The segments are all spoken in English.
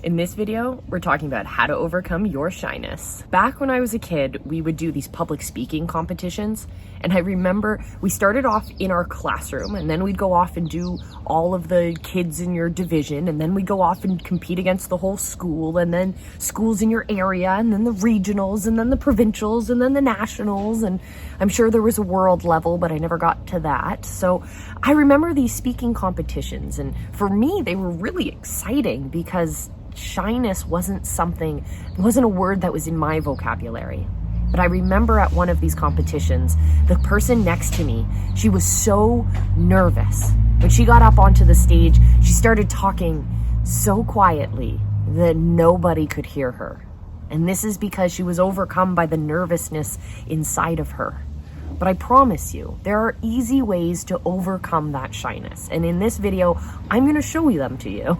In this video, we're talking about how to overcome your shyness. Back when I was a kid, we would do these public speaking competitions, and I remember we started off in our classroom, and then we'd go off and do all of the kids in your division, and then we'd go off and compete against the whole school, and then schools in your area, and then the regionals, and then the provincials, and then the nationals, and I'm sure there was a world level, but I never got to that. So I remember these speaking competitions, and for me, they were really exciting because shyness wasn't a word that was in my vocabulary. But I remember at one of these competitions, the person next to me, she was so nervous. When she got up onto the stage, she started talking so quietly that nobody could hear her. And this is because she was overcome by the nervousness inside of her. But I promise you, there are easy ways to overcome that shyness. And in this video, I'm going to show them to you.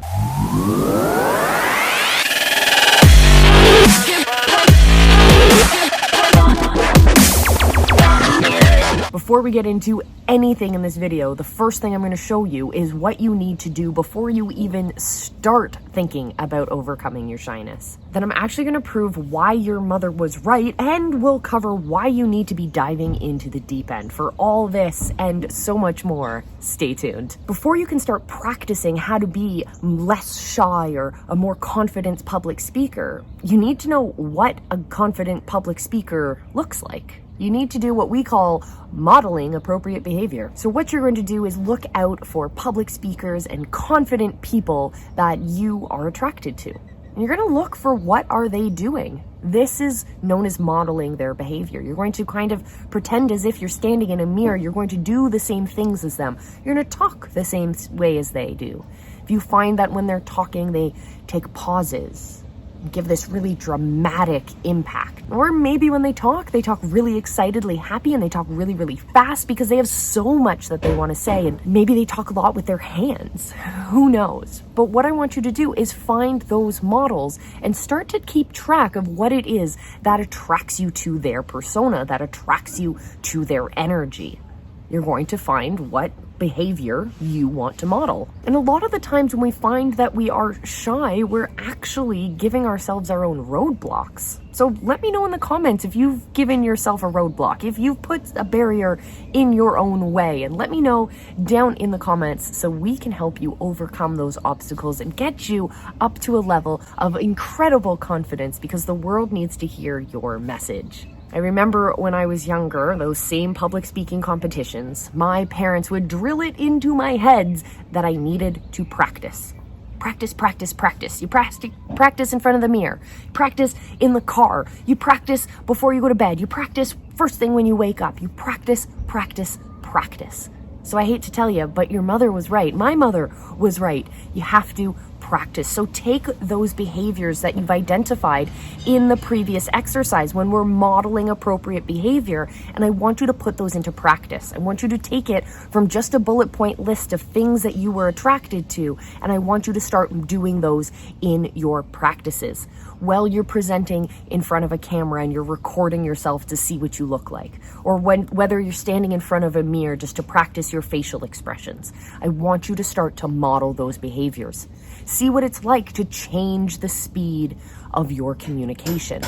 Before we get into anything in this video, the first thing I'm going to show you is what you need to do before you even start thinking about overcoming your shyness. Then I'm actually going to prove why your mother was right, and we'll cover why you need to be diving into the deep end. For all this and so much more, stay tuned. Before you can start practicing how to be less shy or a more confident public speaker, you need to know what a confident public speaker looks like. You need to do what we call modeling appropriate behavior. So what you're going to do is look out for public speakers and confident people that you are attracted to. And you're going to look for what are they doing. This is known as modeling their behavior. You're going to kind of pretend as if you're standing in a mirror. You're going to do the same things as them. You're going to talk the same way as they do. If you find that when they're talking, they take pauses, give this really dramatic impact. Or maybe when they talk really excitedly happy, and they talk really, really fast because they have so much that they want to say, and maybe they talk a lot with their hands. Who knows? But what I want you to do is find those models and start to keep track of what it is that attracts you to their persona, that attracts you to their energy. You're going to find what behavior you want to model. And a lot of the times when we find that we are shy, we're actually giving ourselves our own roadblocks. So let me know in the comments if you've given yourself a roadblock, if you've put a barrier in your own way, and let me know down in the comments so we can help you overcome those obstacles and get you up to a level of incredible confidence, because the world needs to hear your message. I remember when I was younger, those same public speaking competitions, my parents would drill it into my heads that I needed to practice. Practice, practice, practice. You practice in front of the mirror. You practice in the car. You practice before you go to bed. You practice first thing when you wake up. You practice, practice, practice. So I hate to tell you, but your mother was right. My mother was right. You have to practice. So take those behaviors that you've identified in the previous exercise when we're modeling appropriate behavior, and I want you to put those into practice. I want you to take it from just a bullet point list of things that you were attracted to, and I want you to start doing those in your practices while you're presenting in front of a camera and you're recording yourself to see what you look like, or whether you're standing in front of a mirror just to practice your facial expressions. I want you to start to model those behaviors. See what it's like to change the speed of your communication.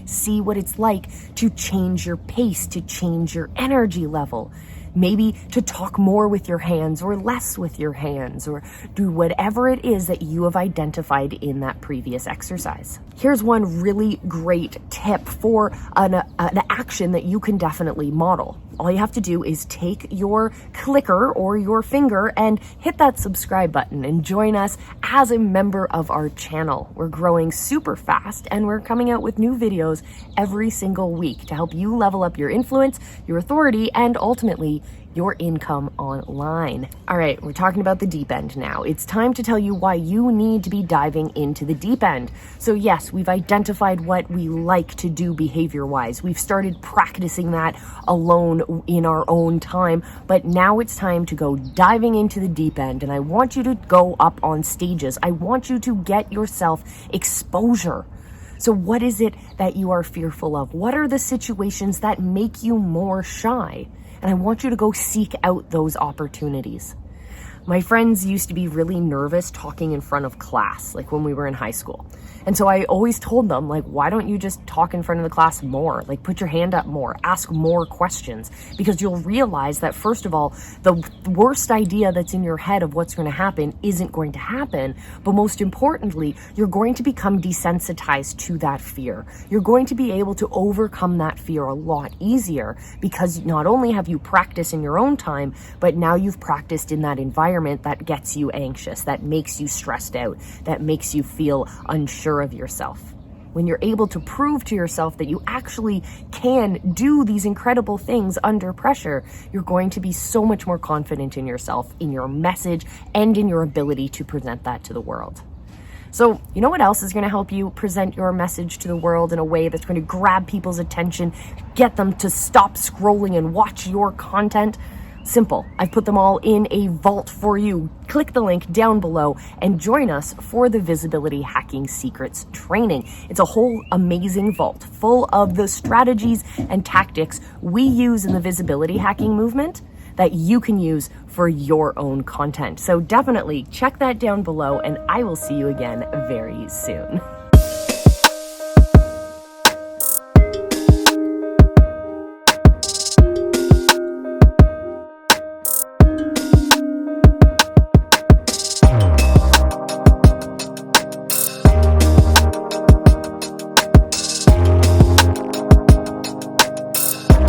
See what it's like to change your pace, to change your energy level. Maybe to talk more with your hands or less with your hands, or do whatever it is that you have identified in that previous exercise. Here's one really great tip for an action that you can definitely model. All you have to do is take your clicker or your finger and hit that subscribe button and join us as a member of our channel. We're growing super fast, and we're coming out with new videos every single week to help you level up your influence, your authority, and ultimately your income online. All right, we're talking about the deep end now. It's time to tell you why you need to be diving into the deep end. So yes, we've identified what we like to do behavior-wise. We've started practicing that alone in our own time, but now it's time to go diving into the deep end, and I want you to go up on stages. I want you to get yourself exposure. So what is it that you are fearful of? What are the situations that make you more shy? And I want you to go seek out those opportunities. My friends used to be really nervous talking in front of class, like when we were in high school. And so I always told them, like, why don't you just talk in front of the class more? Like, put your hand up more, ask more questions, because you'll realize that, first of all, the worst idea that's in your head of what's going to happen isn't going to happen. But most importantly, you're going to become desensitized to that fear. You're going to be able to overcome that fear a lot easier, because not only have you practiced in your own time, but now you've practiced in that environment that gets you anxious, that makes you stressed out, that makes you feel unsure of yourself. When you're able to prove to yourself that you actually can do these incredible things under pressure, you're going to be so much more confident in yourself, in your message, and in your ability to present that to the world. So, you know what else is going to help you present your message to the world in a way that's going to grab people's attention, get them to stop scrolling and watch your content? Simple. I've put them all in a vault for you. Click the link down below and join us for the Visibility Hacking Secrets training. It's a whole amazing vault full of the strategies and tactics we use in the visibility hacking movement that you can use for your own content. So definitely check that down below, and I will see you again very soon.